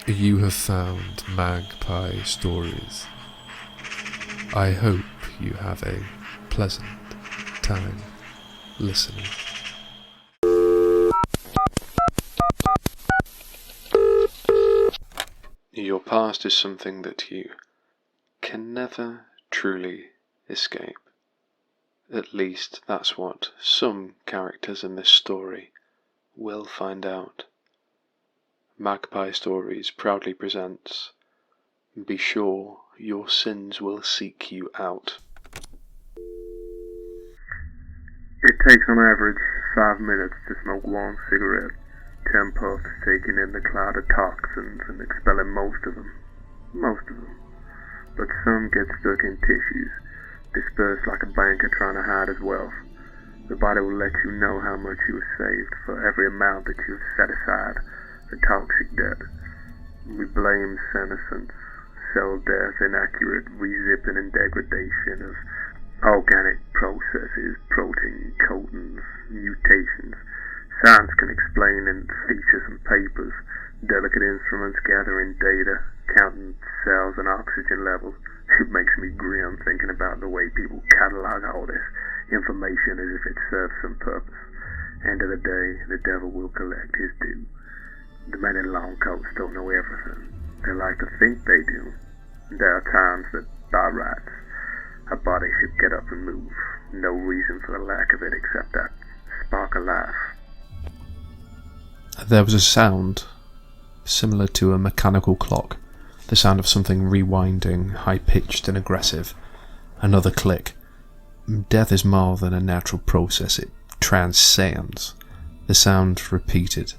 You have found Magpie Stories. I hope you have a pleasant time listening. Your past is something that you can never truly escape. At least that's what some characters in this story will find out. Magpie Stories proudly presents Be Sure Your Sins Will Seek You Out. It takes on average 5 minutes to smoke one cigarette, 10 puffs taking in the cloud of toxins and expelling most of them. But some get stuck in tissues, dispersed like a banker trying to hide his wealth. The body will let you know how much you have saved for every amount that you have set aside for toxic debt. We blame senescence, cell death, inaccurate re-zipping and degradation of organic processes, protein coatings, mutations. Science can explain in features and papers, delicate instruments gathering data, counting cells and oxygen levels. It makes me grim thinking about the way people catalog all this information as if it serves some purpose. End of the day, the devil will collect his due. The men in long coats don't know everything. They like to think they do. There are times that, by rights, a body should get up and move. No reason for the lack of it except that spark of life. There was a sound similar to a mechanical clock, the sound of something rewinding, high-pitched and aggressive. Another click. Death is more than a natural process, it transcends. The sound repeated.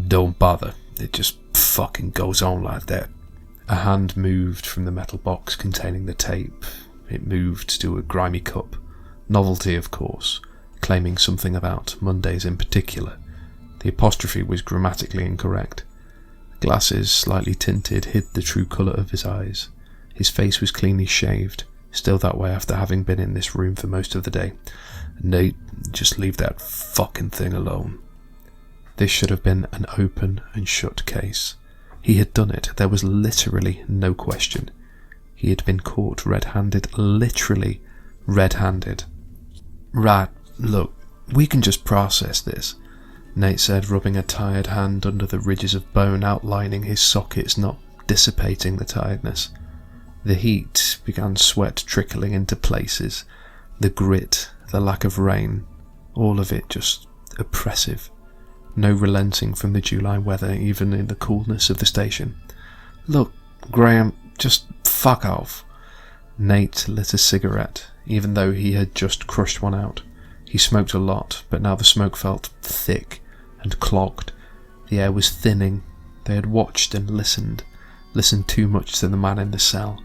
Don't bother, it just fucking goes on like that. A hand moved from the metal box containing the tape. It moved to a grimy cup. Novelty, of course, claiming something about Mondays in particular. The apostrophe was grammatically incorrect. Glasses, slightly tinted, hid the true colour of his eyes. His face was cleanly shaved, still that way after having been in this room for most of the day. Nate, just leave that fucking thing alone. This should have been an open and shut case. He had done it. There was literally no question. He had been caught red-handed, literally red-handed. Right, look, we can just process this, Nate said, rubbing a tired hand under the ridges of bone outlining his sockets, not dissipating the tiredness. The heat began sweat trickling into places, the grit, the lack of rain, all of it just oppressive. No relenting from the July weather, even in the coolness of the station. Look, Graham, just fuck off. Nate lit a cigarette, even though he had just crushed one out. He smoked a lot, but now the smoke felt thick and clogged. The air was thinning. They had watched and listened too much to the man in the cell.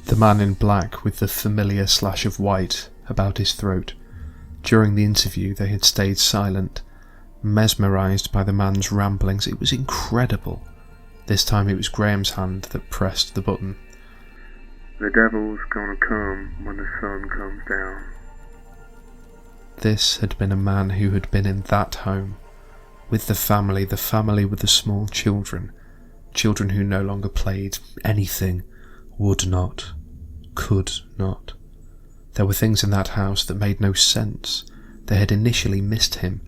The man in black with the familiar slash of white about his throat. During the interview they had stayed silent, mesmerised by the man's ramblings. It was incredible. This time it was Graham's hand that pressed the button. The devil's gonna come when the sun comes down. This had been a man who had been in that home, with the family with the small children who no longer played anything, would not, could not. There were things in that house that made no sense. They had initially missed him.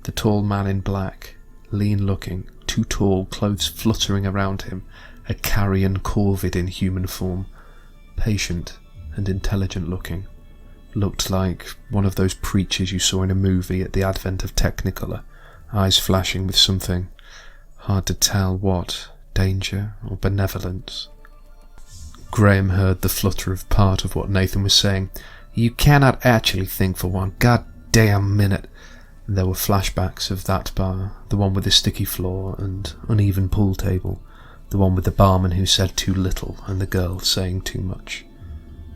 The tall man in black, lean-looking, too tall, clothes fluttering around him, a carrion corvid in human form, patient and intelligent-looking, looked like one of those preachers you saw in a movie at the advent of Technicolor, eyes flashing with something, hard to tell what, danger or benevolence. Graham heard the flutter of part of what Nathan was saying. You cannot actually think for one goddamn minute. There were flashbacks of that bar, the one with the sticky floor and uneven pool table, the one with the barman who said too little and the girl saying too much.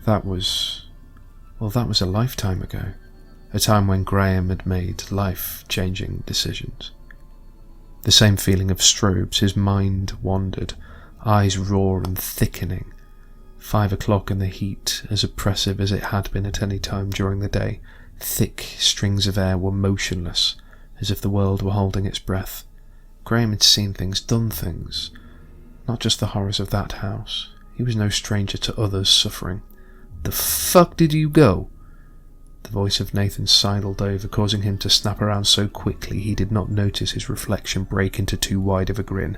That was a lifetime ago, a time when Graham had made life-changing decisions. The same feeling of strobes, his mind wandered, eyes raw and thickening. 5 o'clock and the heat as oppressive as it had been at any time during the day. Thick strings of air were motionless, as if the world were holding its breath. Graham had seen things, done things. Not just the horrors of that house. He was no stranger to others suffering. "The fuck did you go?" The voice of Nathan sidled over, causing him to snap around so quickly he did not notice his reflection break into too wide of a grin,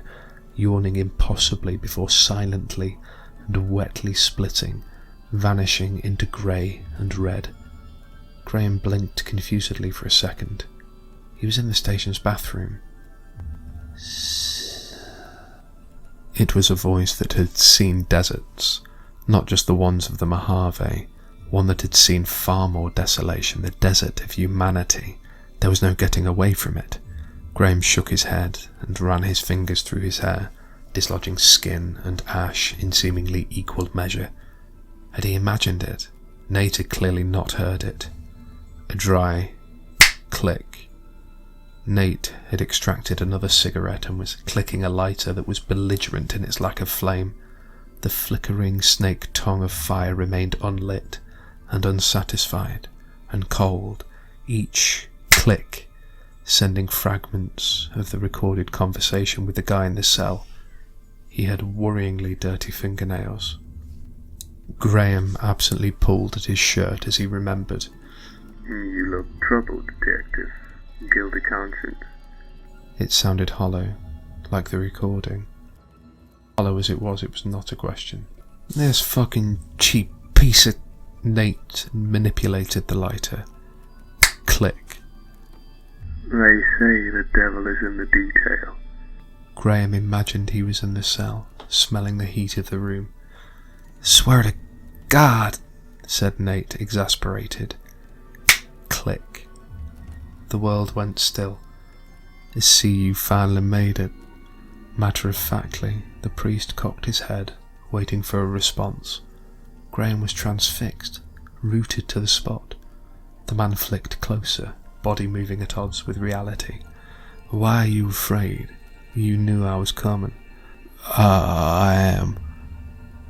yawning impossibly before silently and wetly splitting, vanishing into grey and red. Graham blinked confusedly for a second. He was in the station's bathroom. It was a voice that had seen deserts, not just the ones of the Mojave, one that had seen far more desolation, the desert of humanity. There was no getting away from it. Graham shook his head and ran his fingers through his hair, dislodging skin and ash in seemingly equal measure. Had he imagined it? Nate had clearly not heard it. A dry click. Nate had extracted another cigarette and was clicking a lighter that was belligerent in its lack of flame. The flickering snake tongue of fire remained unlit and unsatisfied and cold, each click sending fragments of the recorded conversation with the guy in the cell. He had worryingly dirty fingernails. Graham absently pulled at his shirt as he remembered. "You look troubled, detective. Guilty conscience." It sounded hollow, like the recording. Hollow as it was not a question. "This fucking cheap piece of..." Nate manipulated the lighter. Click. "They say the devil is in the detail." Graham imagined he was in the cell, smelling the heat of the room. "Swear to God," said Nate, exasperated. Click. The world went still. "I see you finally made it." Matter-of-factly, the priest cocked his head, waiting for a response. Graham was transfixed, rooted to the spot. The man flicked closer, body moving at odds with reality. "Why are you afraid? You knew I was coming." I am."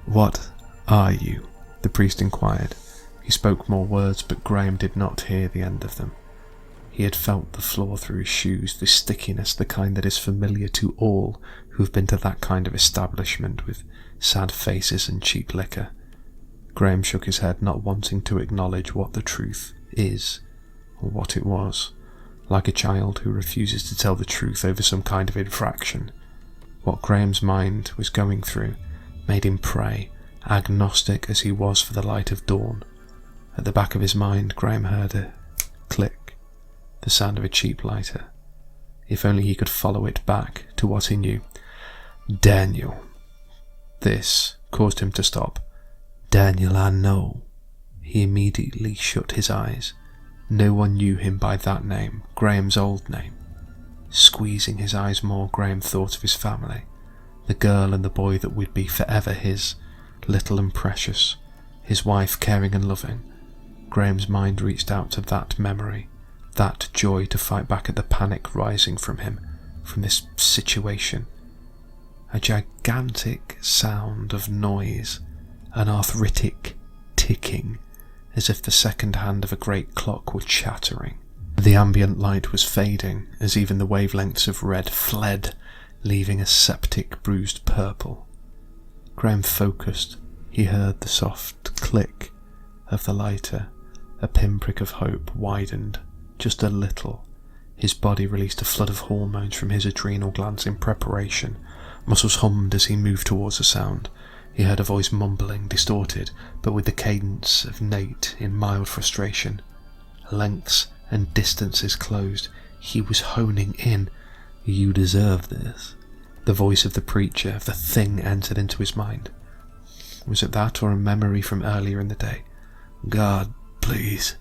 "What are you?" the priest inquired. He spoke more words, but Graham did not hear the end of them. He had felt the floor through his shoes, the stickiness, the kind that is familiar to all who have been to that kind of establishment with sad faces and cheap liquor. Graham shook his head, not wanting to acknowledge what the truth is, or what it was, like a child who refuses to tell the truth over some kind of infraction. What Graham's mind was going through made him pray, agnostic as he was for the light of dawn. At the back of his mind, Graham heard a click, the sound of a cheap lighter. If only he could follow it back to what he knew. "Daniel." This caused him to stop. "Daniel, I know." He immediately shut his eyes. No one knew him by that name, Graham's old name. Squeezing his eyes more, Graham thought of his family, the girl and the boy that would be forever his, little and precious, his wife caring and loving. Graham's mind reached out to that memory, that joy to fight back at the panic rising from him, from this situation. A gigantic sound of noise, an arthritic ticking, as if the second hand of a great clock were chattering. The ambient light was fading, as even the wavelengths of red fled, leaving a septic, bruised purple. Graham focused. He heard the soft click of the lighter. A pinprick of hope widened, just a little. His body released a flood of hormones from his adrenal glands in preparation. Muscles hummed as he moved towards the sound. He heard a voice mumbling, distorted, but with the cadence of Nate in mild frustration. Lengths and distances closed. He was honing in. "You deserve this." The voice of the preacher, of the thing, entered into his mind. Was it that, or a memory from earlier in the day? "God, please."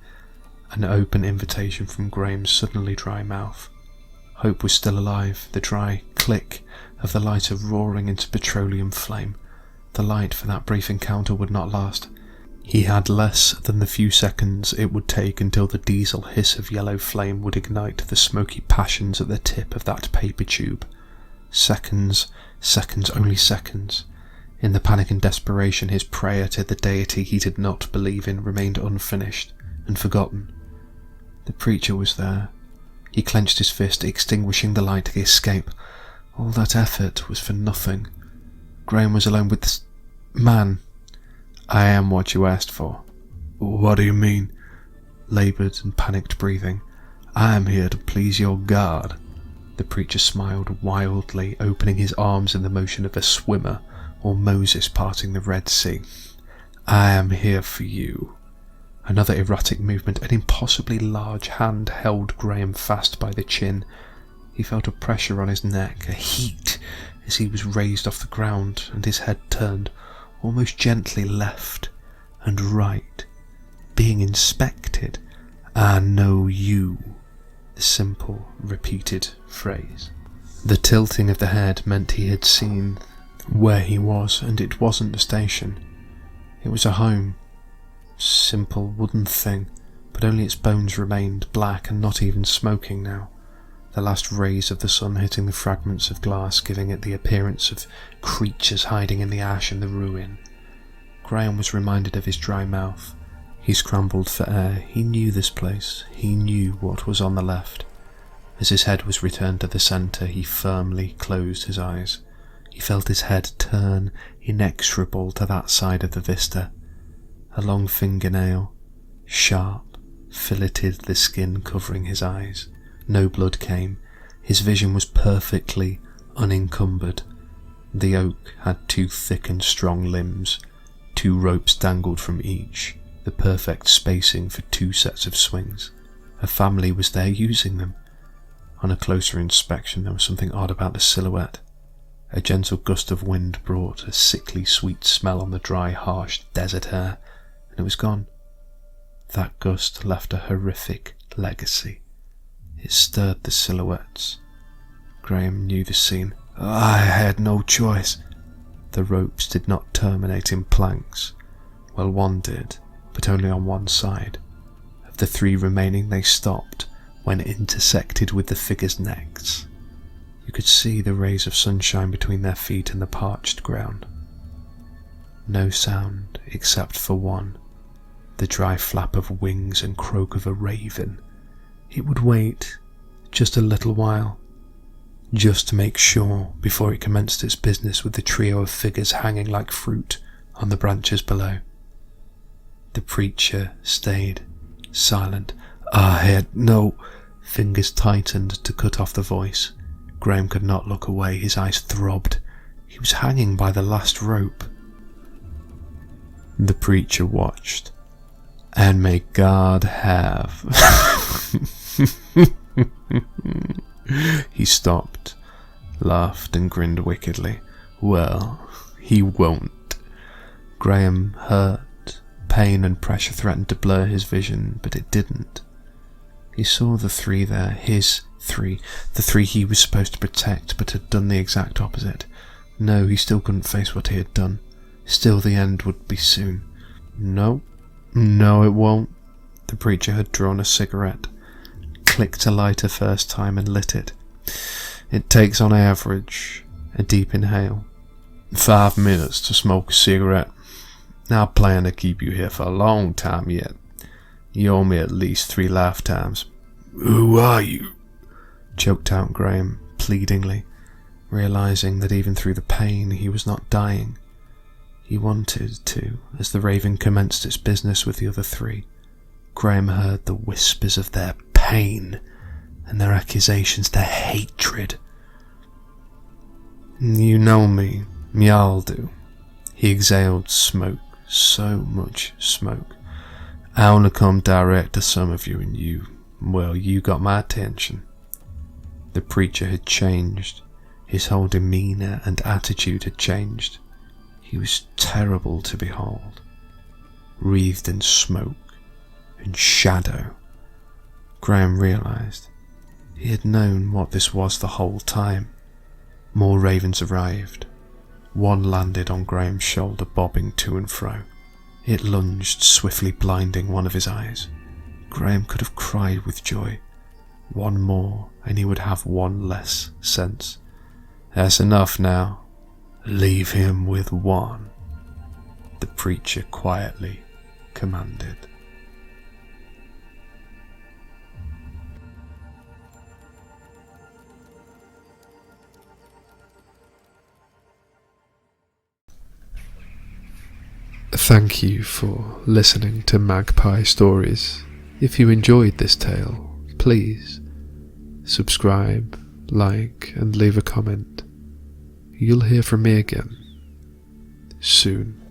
An open invitation from Graham's suddenly dry mouth. Hope was still alive, the dry click of the lighter roaring into petroleum flame. The light for that brief encounter would not last. He had less than the few seconds it would take until the diesel hiss of yellow flame would ignite the smoky passions at the tip of that paper tube. Seconds, only seconds. In the panic and desperation, his prayer to the deity he did not believe in remained unfinished and forgotten. The preacher was there. He clenched his fist, extinguishing the light to escape. All that effort was for nothing. Graham was alone with this man. "I am what you asked for." "What do you mean?" Laboured and panicked breathing. "I am here to please your God." The preacher smiled wildly, opening his arms in the motion of a swimmer or Moses parting the Red Sea. "I am here for you." Another erratic movement, an impossibly large hand held Graham fast by the chin. He felt a pressure on his neck, a heat, as he was raised off the ground, and his head turned, almost gently left and right, being inspected. "I know you," the simple, repeated phrase. The tilting of the head meant he had seen where he was, and it wasn't the station. It was a home. Simple wooden thing, but only its bones remained, black and not even smoking now. The last rays of the sun hitting the fragments of glass, giving it the appearance of creatures hiding in the ash and the ruin. Graham was reminded of his dry mouth. He scrambled for air. He knew this place. He knew what was on the left. As his head was returned to the centre, he firmly closed his eyes. He felt his head turn, inexorable to that side of the vista. A long fingernail, sharp, filleted the skin covering his eyes. No blood came. His vision was perfectly unencumbered. The oak had 2 thick and strong limbs. 2 ropes dangled from each, the perfect spacing for 2 sets of swings. A family was there using them. On a closer inspection, there was something odd about the silhouette. A gentle gust of wind brought a sickly sweet smell on the dry, harsh desert air, and it was gone. That gust left a horrific legacy. It stirred the silhouettes. Graham knew the scene. "I had no choice." The ropes did not terminate in planks. Well, one did, but only on one side. Of the 3 remaining, they stopped when intersected with the figures' necks. You could see the rays of sunshine between their feet and the parched ground. No sound except for one, the dry flap of wings and croak of a raven. It would wait just a little while, just to make sure before it commenced its business with the trio of figures hanging like fruit on the branches below. The preacher stayed silent. "I had no—" Fingers tightened to cut off the voice. Graham could not look away. His eyes throbbed. He was hanging by the last rope. The preacher watched. "And may God have..." He stopped, laughed and grinned wickedly. "Well, he won't." Graham hurt. Pain and pressure threatened to blur his vision, but it didn't. He saw the 3 there, his 3, the 3 he was supposed to protect, but had done the exact opposite. No, he still couldn't face what he had done. Still the end would be soon. No, it won't. The preacher had drawn a cigarette, clicked a lighter first time and lit it. It takes on average a deep inhale. 5 minutes to smoke a cigarette. I plan to keep you here for a long time yet. You owe me at least 3 lifetimes. "Who are you?" choked out Graham, pleadingly, realizing that even through the pain he was not dying. He wanted to, as the raven commenced its business with the other 3. Graham heard the whispers of their pain and their accusations, their hatred. "You know me, y'all do." He exhaled smoke, so much smoke. "I wanna come direct to some of you, and you got my attention." The preacher had changed. His whole demeanour and attitude had changed. He was terrible to behold, wreathed in smoke and shadow. Graham realised he had known what this was the whole time. More ravens arrived. One landed on Graham's shoulder, bobbing to and fro. It lunged, swiftly blinding one of his eyes. Graham could have cried with joy. One more, and he would have one less sense. "That's enough now. Leave him with one," the preacher quietly commanded. Thank you for listening to Magpie Stories. If you enjoyed this tale, please subscribe, like, and leave a comment. You'll hear from me again soon.